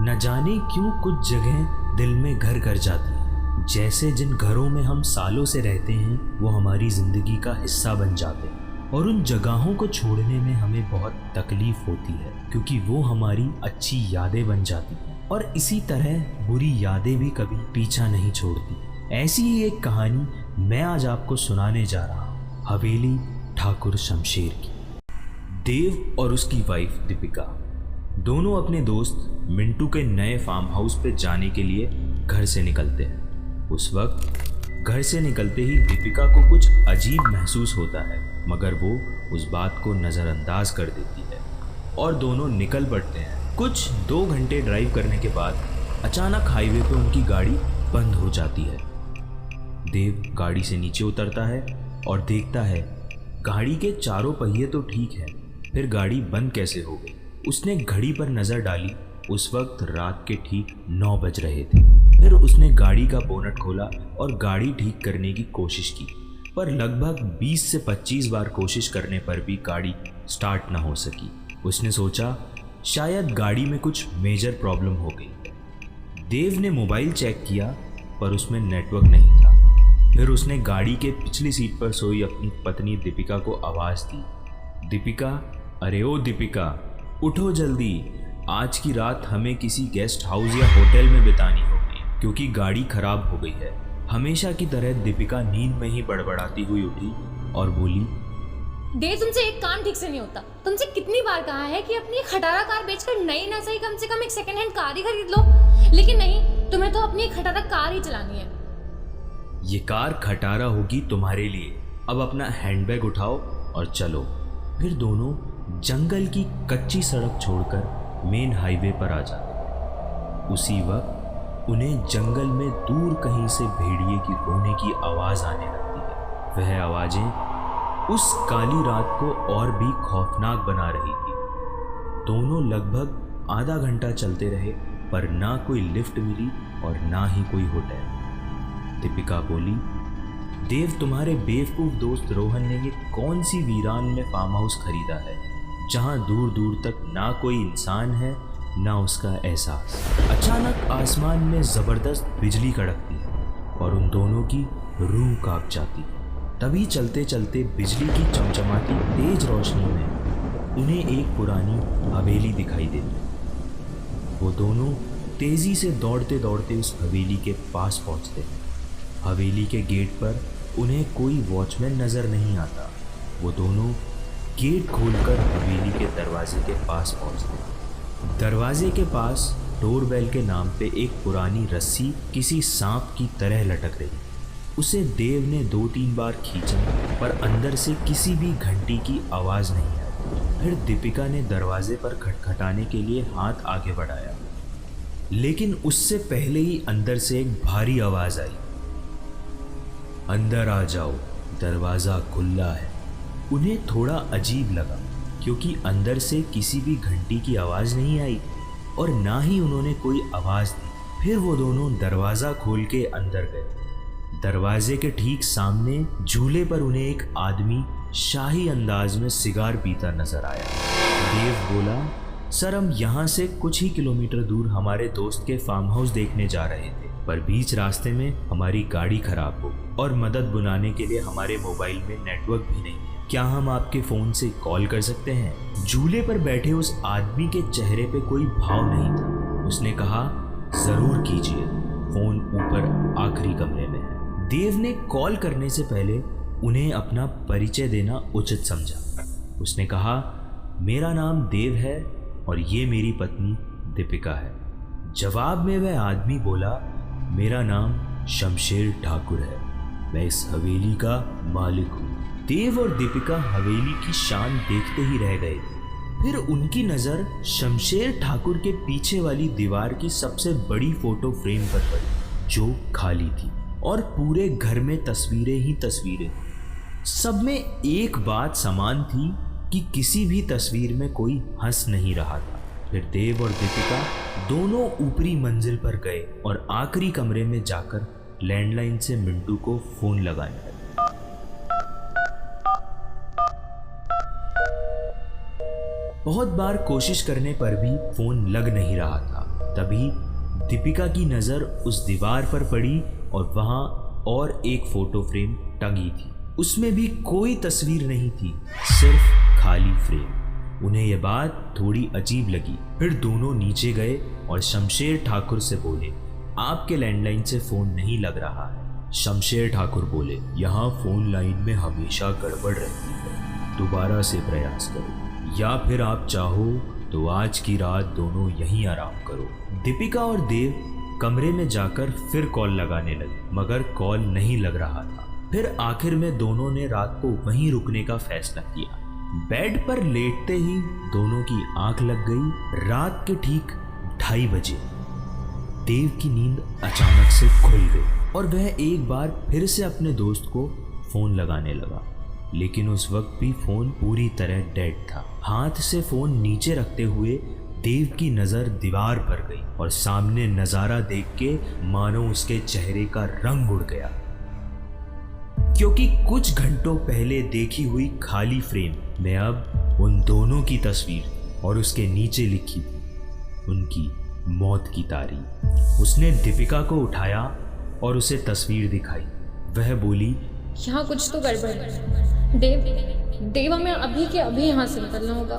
न जाने क्यों कुछ जगह दिल में घर कर जाती हैं। जैसे जिन घरों में हम सालों से रहते हैं वो हमारी जिंदगी का हिस्सा बन जाते हैं और उन जगहों को छोड़ने में हमें बहुत तकलीफ होती है क्योंकि वो हमारी अच्छी यादें बन जाती हैं और इसी तरह बुरी यादें भी कभी पीछा नहीं छोड़ती। ऐसी ही एक कहानी मैं आज आपको सुनाने जा रहा हूँ, हवेली ठाकुर शमशेर की। देव और उसकी वाइफ दीपिका दोनों अपने दोस्त मिंटू के नए फार्म हाउस पे जाने के लिए घर से निकलते हैं। उस वक्त घर से निकलते ही दीपिका को कुछ अजीब महसूस होता है, मगर वो उस बात को नज़रअंदाज कर देती है और दोनों निकल पड़ते हैं। कुछ 2 घंटे ड्राइव करने के बाद अचानक हाईवे पे उनकी गाड़ी बंद हो जाती है। देव गाड़ी से नीचे उतरता है और देखता है गाड़ी के चारों पहिए तो ठीक है, फिर गाड़ी बंद कैसे हो गई। उसने घड़ी पर नज़र डाली, उस वक्त रात के ठीक 9 बज रहे थे। फिर उसने गाड़ी का बोनट खोला और गाड़ी ठीक करने की कोशिश की, पर लगभग 20 से 25 बार कोशिश करने पर भी गाड़ी स्टार्ट ना हो सकी। उसने सोचा शायद गाड़ी में कुछ मेजर प्रॉब्लम हो गई। देव ने मोबाइल चेक किया पर उसमें नेटवर्क नहीं था। फिर उसने गाड़ी के पिछली सीट पर सोई अपनी पत्नी दीपिका को आवाज़ दी, दीपिका, अरे ओ दीपिका, उठो जल्दी, आज की रात हमें किसी गेस्ट हाउस या होटल में बितानी होगी क्योंकि गाड़ी खराब हो गई है। हमेशा की तरह दीपिका नींद में ही बड़बड़ाती हुई उठी और बोली, देव, तुमसे एक काम ठीक से नहीं होता। तुमसे कितनी बार कहा है कि अपनी खटारा कार बेचकर नई ना सही कम से कम एक सेकंड हैंड कार ही खरीद लो, लेकिन नहीं, तुम्हें तो अपनी खटारा कार ही चलानी है। ये कार खटारा होगी तुम्हारे लिए, अब अपना हैंडबैग उठाओ और चलो। फिर दोनों जंगल की कच्ची सड़क छोड़कर मेन हाईवे पर आ जाते हैं। उसी वक्त उन्हें जंगल में दूर कहीं से भेड़िए की रोने की आवाज़ आने लगती है। वह आवाज़ें उस काली रात को और भी खौफनाक बना रही थी। दोनों लगभग आधा घंटा चलते रहे पर ना कोई लिफ्ट मिली और ना ही कोई होटल। दीपिका बोली, देव, तुम्हारे बेवकूफ़ दोस्त रोहन ने ये कौन सी वीरान में फार्म हाउस खरीदा है जहाँ दूर दूर तक ना कोई इंसान है ना उसका एहसास। अचानक आसमान में ज़बरदस्त बिजली कड़कती है और उन दोनों की रूह कांप जाती है। तभी चलते चलते बिजली की चमचमाती तेज रोशनी में उन्हें एक पुरानी हवेली दिखाई देती। वो दोनों तेज़ी से दौड़ते दौड़ते उस हवेली के पास पहुँचते हैं। हवेली के गेट पर उन्हें कोई वॉचमैन नज़र नहीं आता। वो दोनों गेट खोलकर हवेली के दरवाजे के पास पहुंचते। दरवाजे के पास डोरबेल के नाम पे एक पुरानी रस्सी किसी सांप की तरह लटक रही। उसे देव ने 2-3 बार खींचा पर अंदर से किसी भी घंटी की आवाज़ नहीं आई। फिर दीपिका ने दरवाजे पर खटखटाने के लिए हाथ आगे बढ़ाया, लेकिन उससे पहले ही अंदर से एक भारी आवाज़ आई, अंदर आ जाओ, दरवाज़ा खुला है। उन्हें थोड़ा अजीब लगा क्योंकि अंदर से किसी भी घंटी की आवाज़ नहीं आई और ना ही उन्होंने कोई आवाज़ दी। फिर वो दोनों दरवाज़ा खोल के अंदर गए। दरवाजे के ठीक सामने झूले पर उन्हें एक आदमी शाही अंदाज में सिगार पीता नजर आया। देव बोला, सर, हम यहाँ से कुछ ही किलोमीटर दूर हमारे दोस्त के फार्म हाउस देखने जा रहे थे, पर बीच रास्ते में हमारी गाड़ी खराब हो और मदद बुलाने के लिए हमारे मोबाइल में नेटवर्क भी नहीं है। क्या हम आपके फ़ोन से कॉल कर सकते हैं? झूले पर बैठे उस आदमी के चेहरे पे कोई भाव नहीं था। उसने कहा, ज़रूर कीजिए, फ़ोन ऊपर आखिरी कमरे में है। देव ने कॉल करने से पहले उन्हें अपना परिचय देना उचित समझा। उसने कहा, मेरा नाम देव है और ये मेरी पत्नी दीपिका है। जवाब में वह आदमी बोला, मेरा नाम शमशेर ठाकुर है, मैं इस हवेली का मालिक हूँ। देव और दीपिका हवेली की शान देखते ही रह गए थे। फिर उनकी नज़र शमशेर ठाकुर के पीछे वाली दीवार की सबसे बड़ी फोटो फ्रेम पर पड़ी जो खाली थी और पूरे घर में तस्वीरें ही तस्वीरें। सब में एक बात समान थी कि किसी भी तस्वीर में कोई हंस नहीं रहा था। फिर देव और दीपिका दोनों ऊपरी मंजिल पर गए और आखिरी कमरे में जाकर लैंडलाइन से मिंटू को फ़ोन लगाने लगे। बहुत बार कोशिश करने पर भी फ़ोन लग नहीं रहा था। तभी दीपिका की नज़र उस दीवार पर पड़ी और वहाँ और एक फोटो फ्रेम टंगी थी। उसमें भी कोई तस्वीर नहीं थी, सिर्फ खाली फ्रेम। उन्हें यह बात थोड़ी अजीब लगी। फिर दोनों नीचे गए और शमशेर ठाकुर से बोले, आपके लैंडलाइन से फ़ोन नहीं लग रहा है। शमशेर ठाकुर बोले, यहाँ फ़ोन लाइन में हमेशा गड़बड़ रहती है, दोबारा से प्रयास करो, या फिर आप चाहो तो आज की रात दोनों यहीं आराम करो। दीपिका और देव कमरे में जाकर फिर कॉल लगाने लगे, मगर कॉल नहीं लग रहा था। फिर आखिर में दोनों ने रात को वहीं रुकने का फैसला किया। बेड पर लेटते ही दोनों की आंख लग गई। रात के ठीक 2:30 बजे देव की नींद अचानक से खुल गई और वह एक बार फिर से अपने दोस्त को फोन लगाने लगा, लेकिन उस वक्त भी फोन पूरी तरह डेड था। हाथ से फोन नीचे रखते हुए देव की नजर दीवार पर गई और सामने नजारा देख के मानो उसके चेहरे का रंग उड़ गया, क्योंकि कुछ घंटों पहले देखी हुई खाली फ्रेम में अब उन दोनों की तस्वीर और उसके नीचे लिखी थी उनकी मौत की तारीख। उसने दीपिका को उठाया और उसे तस्वीर दिखाई। वह बोली, यहाँ कुछ तो गड़बड़ है। देव हमें अभी के अभी यहाँ से निकलना होगा।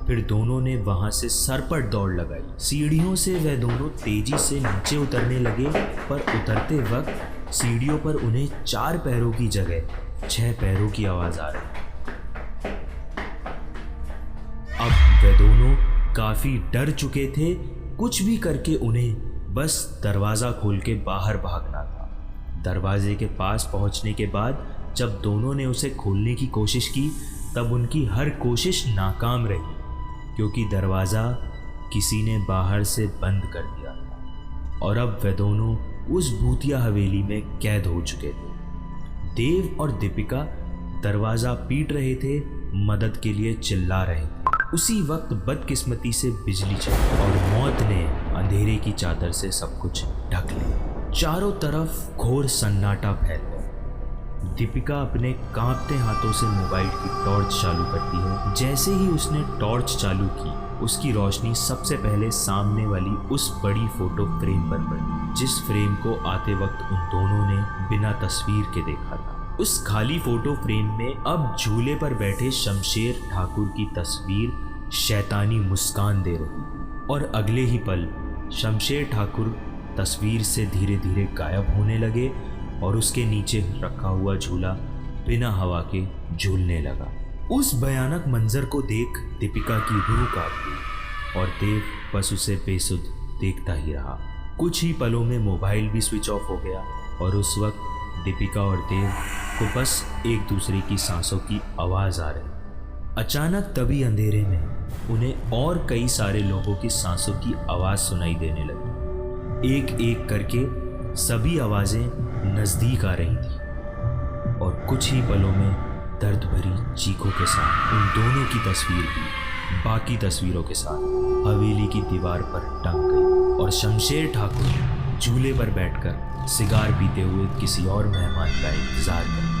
फिर दोनों ने वहां से सरपट दौड़ लगाई। सीढ़ियों से वह दोनों तेजी से नीचे उतरने लगे, पर उतरते वक्त सीढ़ियों पर उन्हें 4 पैरों की जगह 6 पैरों की आवाज आ रही। अब वे दोनों काफी डर चुके थे। कुछ भी करके उन्हें बस दरवाजा खोल के बाहर भागना था। दरवाजे के पास पहुंचने के बाद जब दोनों ने उसे खोलने की कोशिश की, तब उनकी हर कोशिश नाकाम रही, क्योंकि दरवाजा किसी ने बाहर से बंद कर दिया था और अब वे दोनों उस भूतिया हवेली में कैद हो चुके थे। देव और दीपिका दरवाजा पीट रहे थे, मदद के लिए चिल्ला रहे थे। उसी वक्त बदकिस्मती से बिजली चली और मौत ने अंधेरे की चादर से सब कुछ ढक लिया। चारों तरफ घोर सन्नाटा फैल गया। दीपिका अपने कांपते हाथों से मोबाइल की टॉर्च चालू करती है। जैसे ही उसने टॉर्च चालू की, उसकी रोशनी सबसे पहले सामने वाली उस बड़ी फोटो फ्रेम पर पड़ी, जिस फ्रेम को आते वक्त उन दोनों ने बिना तस्वीर के देखा था। उस खाली फोटो फ्रेम में अब झूले पर बैठे शमशेर ठाकुर की तस्वीर शैतानी मुस्कान दे रही और अगले ही पल शमशेर ठाकुर तस्वीर से धीरे धीरे गायब होने लगे और उसके नीचे रखा हुआ झूला बिना हवा के झूलने लगा। उस भयानक मंजर को देख दीपिका की रूह कांप गई और देव बस उसे बेसुध देखता ही रहा। कुछ ही पलों में मोबाइल भी स्विच ऑफ हो गया और उस वक्त दीपिका और देव को बस एक दूसरे की सांसों की आवाज़ आ रही। अचानक तभी अंधेरे में उन्हें और कई सारे लोगों की सांसों की आवाज़ सुनाई देने लगी। एक एक करके सभी आवाज़ें नज़दीक आ रही थी और कुछ ही पलों में दर्द भरी चीखों के साथ उन दोनों की तस्वीर भी बाकी तस्वीरों के साथ हवेली की दीवार पर टंग गई और शमशेर ठाकुर झूले पर बैठकर सिगार पीते हुए किसी और मेहमान का इंतजार करते।